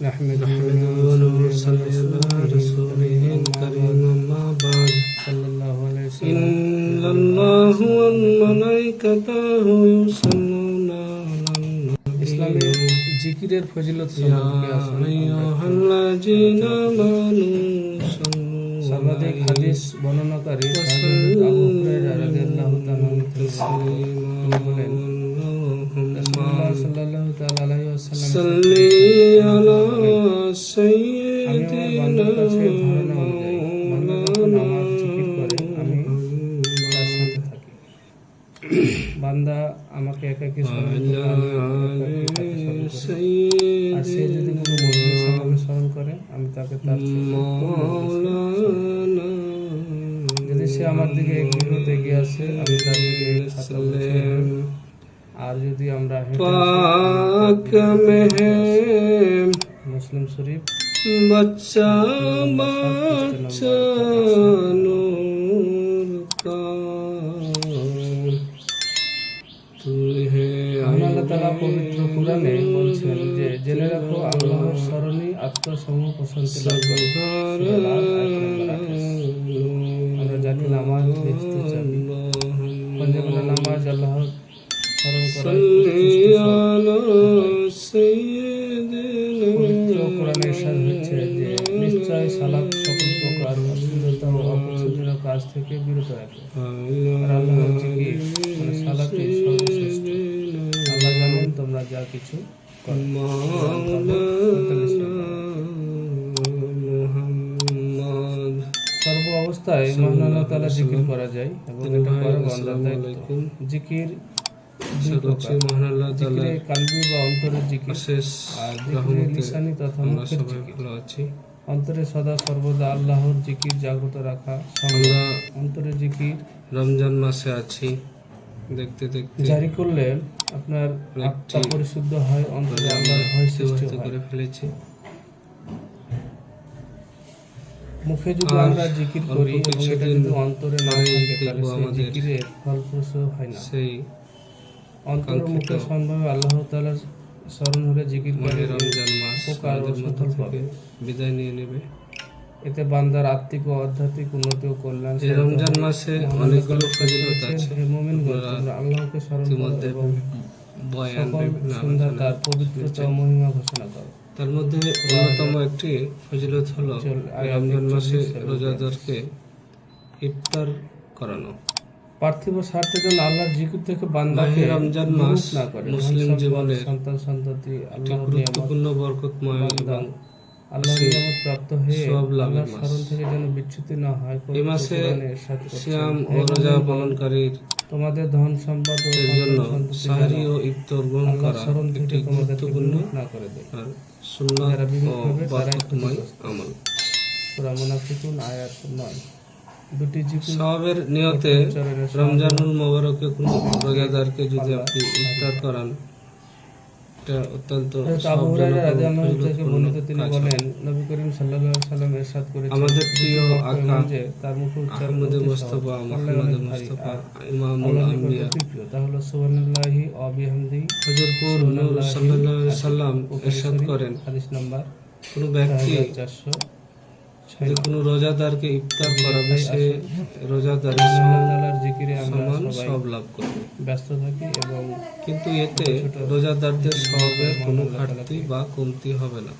نحمده ونصلي على رسوله الكريم أما بعد صلى الله عليه وسلم إن الله وملائكته يصلون على النبي ইসলামে জিকিরের ফজিলত সম্পর্কে সর্বাধিক হাদিস বর্ণনাকারী আবু হুরায়রা রাদিয়াল্লাহু তাআলা তিনি বলেন রাসূলুল্লাহ সাল্লাল্লাহু তাআলা আলাইহি ওয়াসাল্লাম সাল্লি আলা সাইয়্যিদিনা বান্দা যখন আমার জিকির করে আমি তার সাথে থাকি। বান্দা আমাকে একাকী স্মরণ আর সে যদি কোনো মজলিস আমাকে স্মরণ করে আমি তাকে তার যদি সে আমার দিকে এগিয়ে এগিয়ে আসে আমি তার দিকে আর যদি আমরা মুসলিম শরীফ বাচ্চা বাচ্চা নূর কা আল্লাহ তাআলা পবিত্র কোরআনে বলছেন যে জেনে রাখো আল্লাহর স্মরণই আত্মসমূহ প্রশান্তি লাভ করে। আমরা জানি নামাজ বেহেশতের চাবি। যেগুলো নামাজ আল্লাহর স্মরণ করা পবিত্র কোরআনে ইরশাদ হচ্ছে যে নিশ্চয় সালাত সকল প্রকার অশ্লীলতা ও অপছন্দনীয় কাজ থেকে বিরত রাখে। আর আল্লাহর জিকির মানে সালাতই সর্বশ্রেষ্ঠ। আল্লাহ জানেন তোমরা যা কিছু সর্ব অবস্থায় মহান আল্লাহ তাআলা জিকির করা যায় এবং এটা করা বান্দার দায়িত্ব। জিকির মহান আল্লাহ তাআলা কালবি বা অন্তরের জিকির আর জিকির লিসানি তথা মুখের জিকির। অন্তরে সদা সর্বদা আল্লাহর জিকির জাগ্রত রাখা। আমরা অন্তরের জিকির রমজান মাসে আছি, দেখতে দেখতে জারি করলে আপনার আত্মা পরিশুদ্ধ হয়, অন্তরে আল্লাহর ভয় সৃষ্টি করে ফেলেছি। মুখে যদি আমরা জিকির করি এবং এটা যদি অন্তরে না থাকে তাহলে সেই জিকিরের ফলপ্রসূ হয় না। সেই অন্তর মুখে সম্ভবে আল্লাহ তাআলার স্মরণ হলে জিকির করে রমজান মাস উপকার ও সুফল পাবে, বিদায় নিয়ে নেবে। এতে বান্দার আত্মিক ও আধ্যাত্মিক উন্নতি ও কল্যাণ। এই রমজান মাসে অনেকগুলো ফজিলত আছে। হে মুমিনগণ, তোমরা আল্লাহকে স্মরণ করো এবং বয়ান সন্ধ্যা তার পবিত্রতা ও মহিমা ঘোষণা করো। তার মধ্যে অন্যতম একটি ফজিলত হলো রমজান মাসে রোজাদারকে ইফতার করানো। পার্থিব স্বার্থের জন্য আল্লাহর জিকির থেকে বান্দাকে রমজান মাস না করে মুসলিম জীবনে সন্তান সন্ততি আল্লাহর গুরুত্বপূর্ণ বরকতময় এবং আল্লাহর নিয়ামত প্রাপ্ত হয়ে আল্লাহর স্মরণ থেকে যেন বিচ্যুতি না হয়। এই মাসে সিয়াম ও রোজা পালনকারীর তোমাদের ধন সম্পদ ও জন্য সাহরি ও ইফতার গ্রহণ করা স্মরণ থেকে তোমাদের গুরুত্বপূর্ণ না করে দেয়। আর সুন্নাত ও বরকতময় আমল। সূরা মুনাফিকুন আয়াত 9। দুটি জিকির সওয়াবের নিয়তে রমজানুল মুবারকে কোনো রোজাদারকে যদি আপনি ইফতার করান, এটা অত্যন্ত আবু হুরায়রা রাদিয়াল্লাহু আনহু থেকে বর্ণিত, তিনি বলেন নবী করিম সাল্লাল্লাহু আলাইহি ওয়াসাল্লাম ইরশাদ করেছেন আমাদের প্রিয় আকা যে তার মুখে উচ্চারণ আহমদ মুস্তাফা মুহাম্মদ মুস্তাফা ইমামুল আম্বিয়া তা হলো সুবহানাল্লাহি ওয়া বিহামদিহি। হুজুর নূর সাল্লাল্লাহু আলাইহি সাল্লাম ইরশাদ করেন, হাদিস নাম্বার কোনো ব্যক্তি 400 যে কোনো রোজাদারকে ইফতার করাবে সে রোজাদারের সমান জিকিরে আমরা সব লাভ করবে। ব্যস্ত থাকি এবং কিন্তু এতে রোজাদারদের সওয়াবের কোনো ঘাটতি বা কমতি হবে না।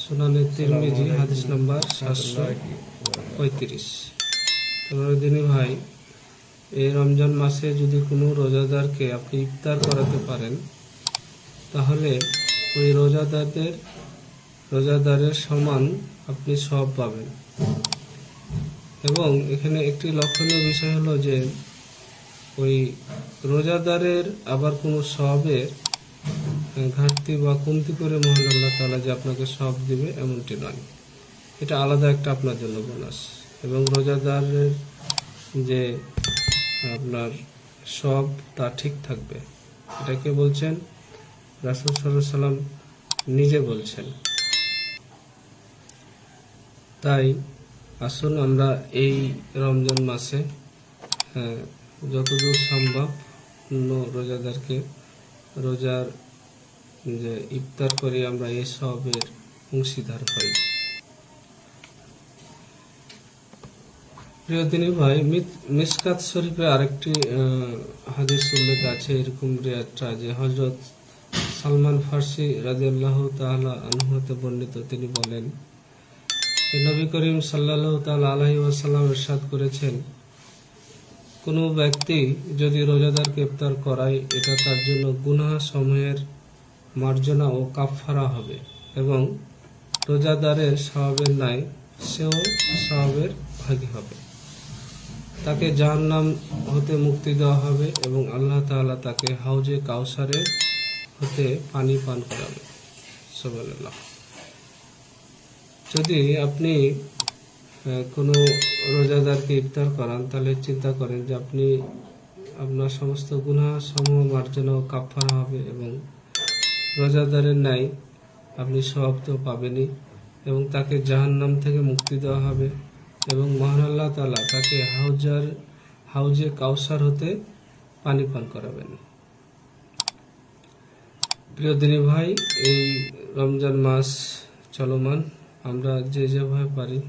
সুনানে তিরমিজি হাদিস নাম্বার 735। তোমরা দিনী ভাই, এই রমজান মাসে যদি কোনো রোজাদারকে আপনি ইফতার করাতে পারেন তাহলে ওই রোজাদারের সমান আপনি সওয়াব পাবেন। এবং এখানে একটি লক্ষণীয় বিষয় হলো যে ওই রোজাদারের আবার কোনো সওয়াবের ঘাটতি বা কমতি করে মহান আল্লাহ তাআলা যে আপনাকে সওয়াব দিবে এমনটি নয়, এটা আলাদা একটা আপনার জন্য বোনাস। এবং রোজাদারের যে আপনার সওয়াব তা ঠিক থাকবে। এটাকে বলছেন রাসূল সাল্লাল্লাহু আলাইহি সাল্লাম নিজে বলছেন। তাই আসুন আমরা এই রমজান মাসে যতদূর সম্ভব রোজাদারকে রোজার যে ইফতার করে আমরা এই সবের অংশীদার হই। প্রিয় দিনী ভাই, মিশকাত শরীফে আরেকটি হাদিস উল্লেখ আছে এরকম রিয়াজটা, যে হযরত সালমান ফার্সি রাদিয়াল্লাহু তাআলা আনহু হতে বর্ণিত, তিনি বলেন যে নবী করিম সাল্লাল্লাহু তাআলা আলাইহি ওয়াসাল্লাম ইরশাদ করেছেন, কোনো ব্যক্তি যদি রোজাদারকে ইফতার করায় এটা তার জন্য গুনাহ সমূহের মার্জনা ও কাফফারা হবে এবং রোজাদারের সওয়াবের ন্যায় সেও সওয়াবের ভাগী হবে। তাকে জাহান্নাম হতে মুক্তি দেওয়া হবে এবং আল্লাহ তাআলা তাকে হাউজে কাউসারের হতে পানি পান করাবে। সুবহানাল্লাহ। যদি আপনি কোনো রোজাদারকে ইফতার করান, তাহলে চিন্তা করেন যে আপনি আপনার সমস্ত গুনাহ সমূহ মার্জনা ও কাফফারা হবে এবং রোজাদারের ন্যায় আপনি সওয়াব তো পাবেনই এবং তাকে জাহান্নাম থেকে মুক্তি দেওয়া হবে এবং মহান আল্লাহ তাআলা তাকে হাউজে কাউসার হতে পানি পান করাবেন। প্রিয় দিনী ভাই, এই রমজান মাস চলমান, আমরা যে যেভাবে পারি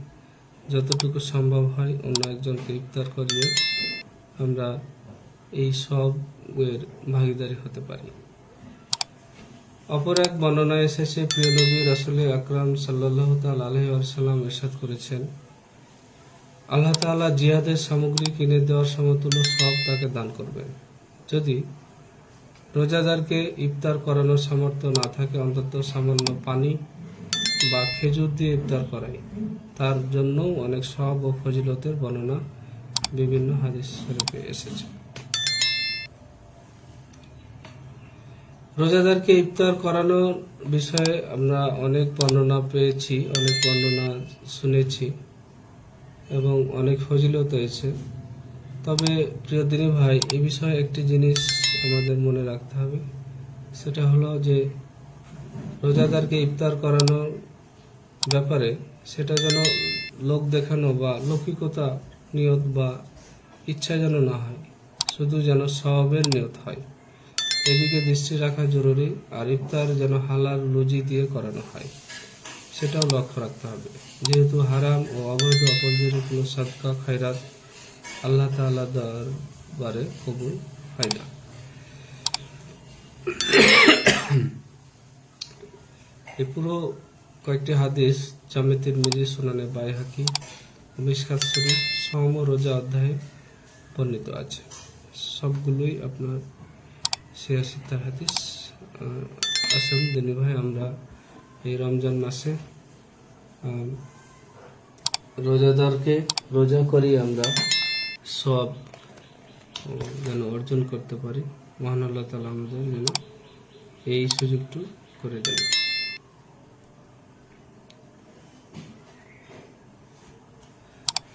যতটুকু সম্ভব হয় অন্য একজনকে ইফতার করিয়ে আমরা এই সবের ভাগীদারি হতে পারি। অপর এক বর্ণনায় এসেছে, প্রিয় নবী রাসূল আকরাম সাল্লাল্লাহু তাআলা আলাইহি ওয়াসাল্লাম ইরশাদ করেছেন, আল্লাহ তাআলা জিহাদের সামগ্রী কিনে দেওয়ার সমতুল্য সওয়াব তাকে দান করবেন। যদি রোজাদারকে ইফতার করানোর সামর্থ্য না থাকে, অন্তত সামান্য পানি বা খেজুর দিয়ে ইফতার করাই তার জন্য অনেক সওয়াব ও ফজিলতের বর্ণনা বিভিন্ন হাদিস শরীফে এসেছে। রোজাদারকে ইফতার করানোর বিষয়ে আমরা অনেক বর্ণনা পেয়েছি, অনেক বর্ণনা শুনেছি এবং অনেক ফজিলত হয়েছে। তবে প্রিয় দিনী ভাই, এই বিষয়ে একটি জিনিস আমাদের মনে রাখতে হবে, সেটা হলো যে রোজাদারকে ইফতার করানোর ব্যাপারে সেটা যেন লোক দেখানো বা লৌকিকতা নিয়ত বা ইচ্ছা যেন না হয়, শুধু যেন সওয়াবের নিয়ত হয়, এদিকে দৃষ্টি রাখা জরুরি। আর ইফতার যেন হালাল রুজি দিয়ে করানো হয়, সেটাও লক্ষ্য রাখতে হবে, যেহেতু হারাম ও অবৈধ অপরজনের কোনো সাদকা খায়রাত আল্লাহ তাআলা দরবারে কবুল হয় না। এই পুরো কয়েকটি হাদিস জামে তিরমিজি, সুনানে বাইহাকি ও মিশকাত শরীফ সওম ও রোজা অধ্যায়ে বর্ণিত আছে। সবগুলোই আপনার 86 হাদিস। আসুন দিনী ভাই, আমরা এই রমজান মাসে রোজাদারকে রোজা করি আমরা সওয়াব যেন অর্জন করতে পারি। মহান আল্লাহ তাআলা আমাদের যেন এই সুযোগটু করে দেন।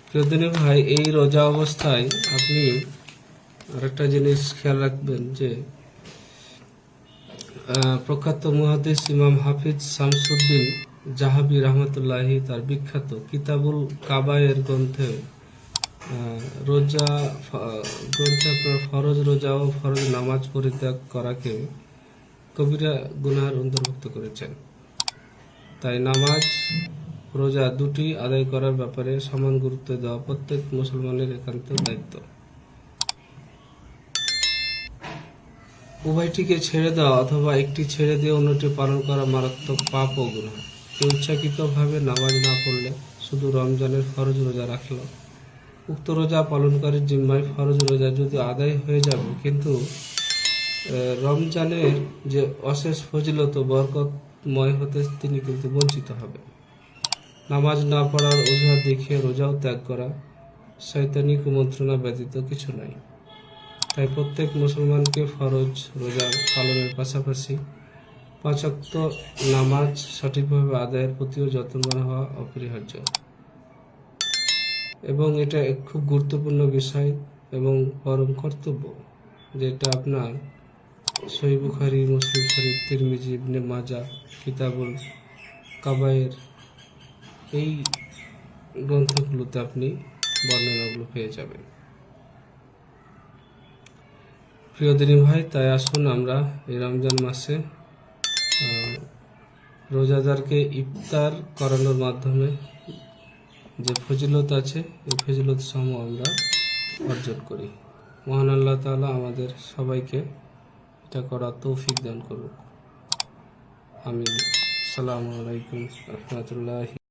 প্রিয় দিনী ভাই, এই রোজা অবস্থায় আপনি আরেকটা জিনিস খেয়াল রাখবেন যে প্রখ্যাত মুহাদ্দিস ইমাম হাফিজ শামসুদ্দিন জাহাবি রহমতুল্লাহি তার বিখ্যাত কিতাবুল কাবায়ের গ্রন্থে আপনার ফরজ রোজা ও ফরজ নামাজ পরিত্যাগ করাকে কবিরা গুনাহের অন্তর্ভুক্ত করেছেন। তাই নামাজ রোজা দুটি আদায় করার ব্যাপারে সমান গুরুত্ব দেওয়া প্রত্যেক মুসলমানের একান্ত দায়িত্ব। উভয়টিকে ছেড়ে দেওয়া অথবা একটি ছেড়ে দিয়ে অন্যটি পালন করা মারাত্মক পাপ ও গুনাহ। কেউ ইচ্ছাকৃতভাবে নামাজ না পড়লে, শুধু রমজানের ফরজ রোজা রাখল, উক্ত রোজা পালনকারীর জিম্মায় ফরজ রোজা যদি আদায় হয়ে যাবে, কিন্তু রমজানের যে অশেষ ফজিলত ও বরকতময় হতে তিনি কিন্তু বঞ্চিত হবে। নামাজ না পড়ার অজুহাত দেখিয়ে রোজাও ত্যাগ করা শয়তানি কুমন্ত্রণা ব্যতীত কিছু নয়। তাই প্রত্যেক মুসলমানকে ফরজ রোজা পালনের পাশাপাশি 5 ওয়াক্ত নামাজ সঠিকভাবে আদায়ের প্রতিও যত্নবান হওয়া অপরিহার্য এবং এটা খুব গুরুত্বপূর্ণ বিষয় এবং পরম কর্তব্য, যেটা আপনার সহিহ বুখারী, মুসলিম শরীফ, তিরমিজি, ইবনে মাজাহ, কিতাবুল কাবায়ের এই গ্রন্থগুলোতে আপনি বর্ণনাগুলো পেয়ে যাবেন। প্রিয় দিনী ভাই, তাই আসুন আমরা এই রমজান মাসে রোজাদারকে ইফতার করানোর মাধ্যমে যে ফজিলত আছে এই ফজিলত সমূহ আমরা অর্জন করি। মহান আল্লাহ তাআলা আমাদের সবাইকে এটা করার তৌফিক দান করুক। আমিন। আসসালামু আলাইকুম রহমতুল্লাহ।